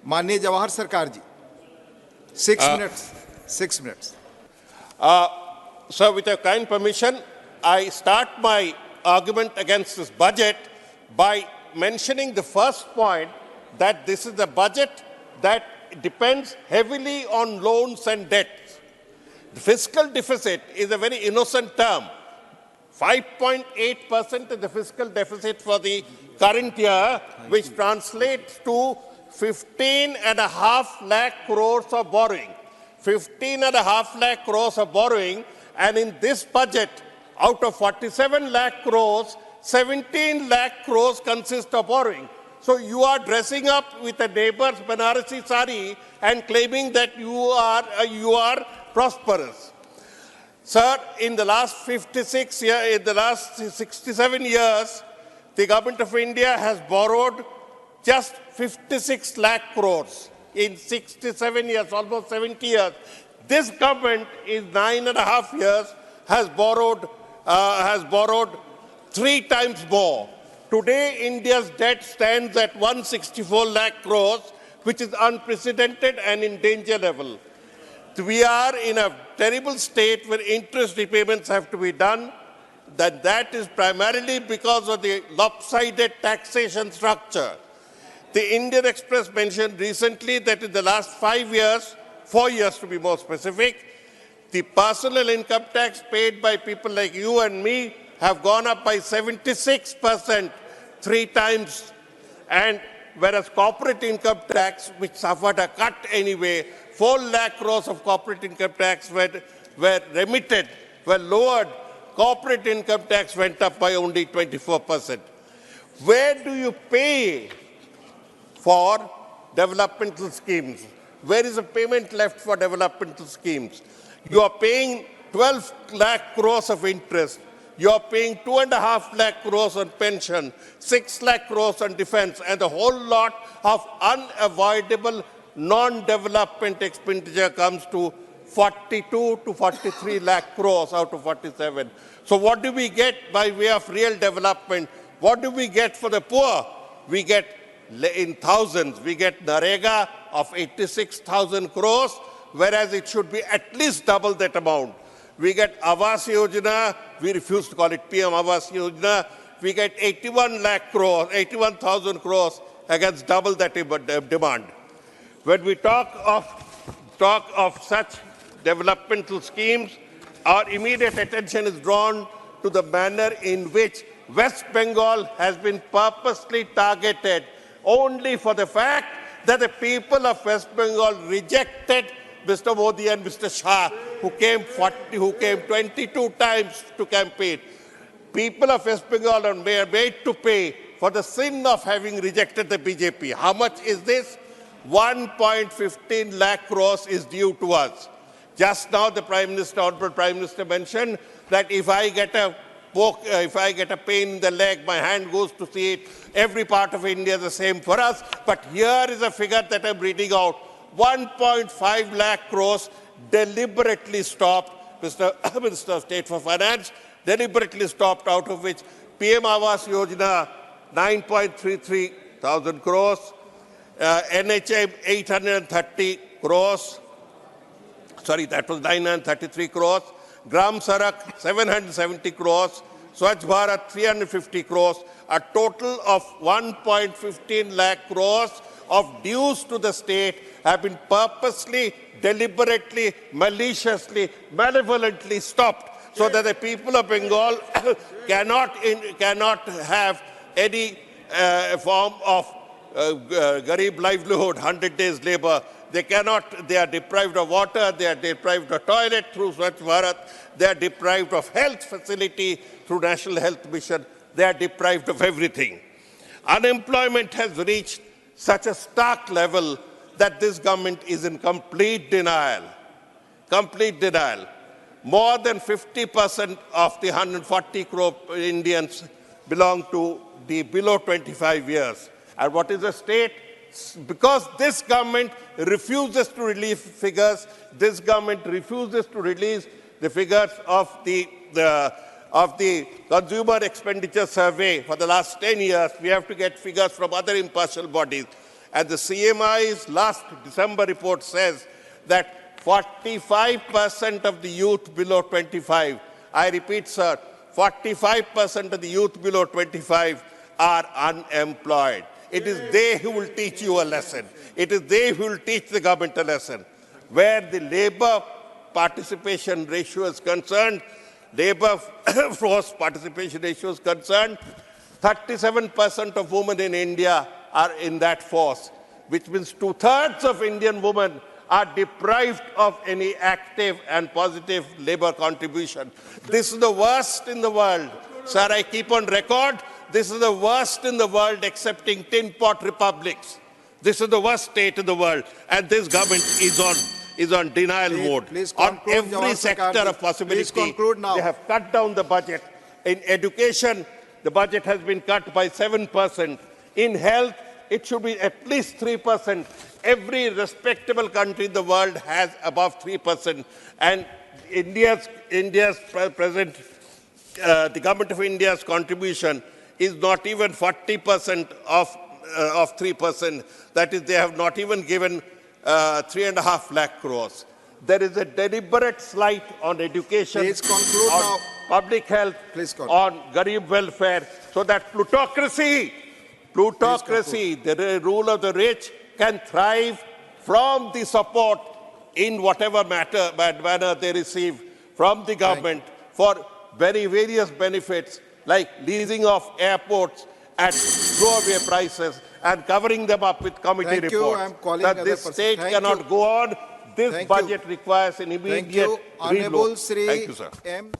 माननीय जवाहर सरकार जी, 6 minutes. 6 minutes. Sir, with your kind permission, I start my argument against this budget by mentioning the first point, that this is a budget that depends heavily on loans and debts. The fiscal deficit is a very innocent term. 5.8% is the fiscal deficit for the current year, which translates to 15.5 lakh crores of borrowing. 15.5 lakh crores of borrowing, and in this budget, out of 47 lakh crores, 17 lakh crores consist of borrowing. So you are dressing up with a neighbor's Banarasi sari and claiming that you are prosperous. Sir, in the last 67 years, the government of India has borrowed just 56 lakh crores. In 67 years, almost 70 years. This government in 9.5 years has borrowed 3 times more. Today, India's debt stands at 164 lakh crores, which is unprecedented and in danger level. We are in a terrible state where interest repayments have to be done. That is primarily because of the lopsided taxation structure. The Indian Express mentioned recently that in the last 5 years, 4 years to be more specific, the personal income tax paid by people like you and me have gone up by 76%, 3 times. And whereas corporate income tax, which suffered a cut anyway, 4 lakh crores of corporate income tax were remitted, were lowered. Corporate income tax went up by only 24%. Where do you pay for developmental schemes? Where is the payment left for developmental schemes? You are paying 12 lakh crores of interest. You are paying 2.5 lakh crores on pension, 6 lakh crores on defense, and a whole lot of unavoidable non-development expenditure comes to 42 to 43 lakh crores out of 47. So what do we get by way of real development? What do we get for the poor? We get in thousands. We get Narega of 86,000 crores, whereas it should be at least double that amount. We get Awas Yojana, we refuse to call it PM Awas Yojana. We get 81,000 crores against double that demand. When we talk of such developmental schemes, our immediate attention is drawn to the manner in which West Bengal has been purposely targeted only for the fact that the people of West Bengal rejected Mr. Modi and Mr. Shah, who came 22 times to campaign. People of West Bengal are made to pay for the sin of having rejected the BJP. How much is this? 1.15 lakh crores is due to us. Just now, the Honorable Prime Minister mentioned that if I get a pain in the leg, my hand goes to see it. Every part of India is the same for us. But here is a figure that I'm reading out. 1.5 lakh crores deliberately stopped, Mr. Minister of State for Finance, deliberately stopped, out of which PM Awas Yojana, 9.33 thousand crores, NHM 830 crores, sorry, that was 933 crores, Gram Sarak 770 crores, Swachh Bharat 350 crores, a total of 1.15 lakh crores of dues to the state have been purposely, deliberately, maliciously, malevolently stopped, so that the people of Bengal cannot have any form of garib livelihood, 100 days labor. They are deprived of water, they are deprived of toilet through Swachh Bharat, they are deprived of health facility through National Health Mission, they are deprived of everything. Unemployment has reached such a stark level that this government is in complete denial. Complete denial. More than 50% of the 140 crore Indians belong to the below 25 years. And what is the state? Because this government refuses to release figures, this government refuses to release the figures of the Consumer Expenditure Survey for the last 10 years. We have to get figures from other impartial bodies. And the CMI's last December report says that 45% of the youth below 25, I repeat, sir, 45% of the youth below 25 are unemployed. It is they who will teach you a lesson. It is they who will teach the government a lesson. Where the labor participation ratio is concerned, labor force participation ratio is concerned, 37% of women in India are in that force, which means 2/3 of Indian women are deprived of any active and positive labor contribution. This is the worst in the world. Sir, I keep on record, this is the worst in the world excepting tin pot republics. This is the worst state in the world, and this government is on denial mode. Please on conclude, every Jawhar sector Sarkarji. of possibility. Please conclude now. They have cut down the budget. In education, the budget has been cut by 7%. In health, it should be at least 3%. Every respectable country in the world has above 3%. And India's present, the government of India's contribution is not even 40% of 3%. That is, they have not even given 3.5 lakh crores. There is a deliberate slight on education, Please conclude on now. public health, Please conclude. on Garib welfare, so that plutocracy, the rule of the rich, can thrive from the support in whatever manner they receive from the government for very various benefits, like leasing of airports at throwaway prices and covering them up with committee Thank you. reports. I'm calling That another this person. state Thank cannot you. go on. This Thank budget you. requires an Thank immediate you, Honorable reload. Sri Thank you, sir. M.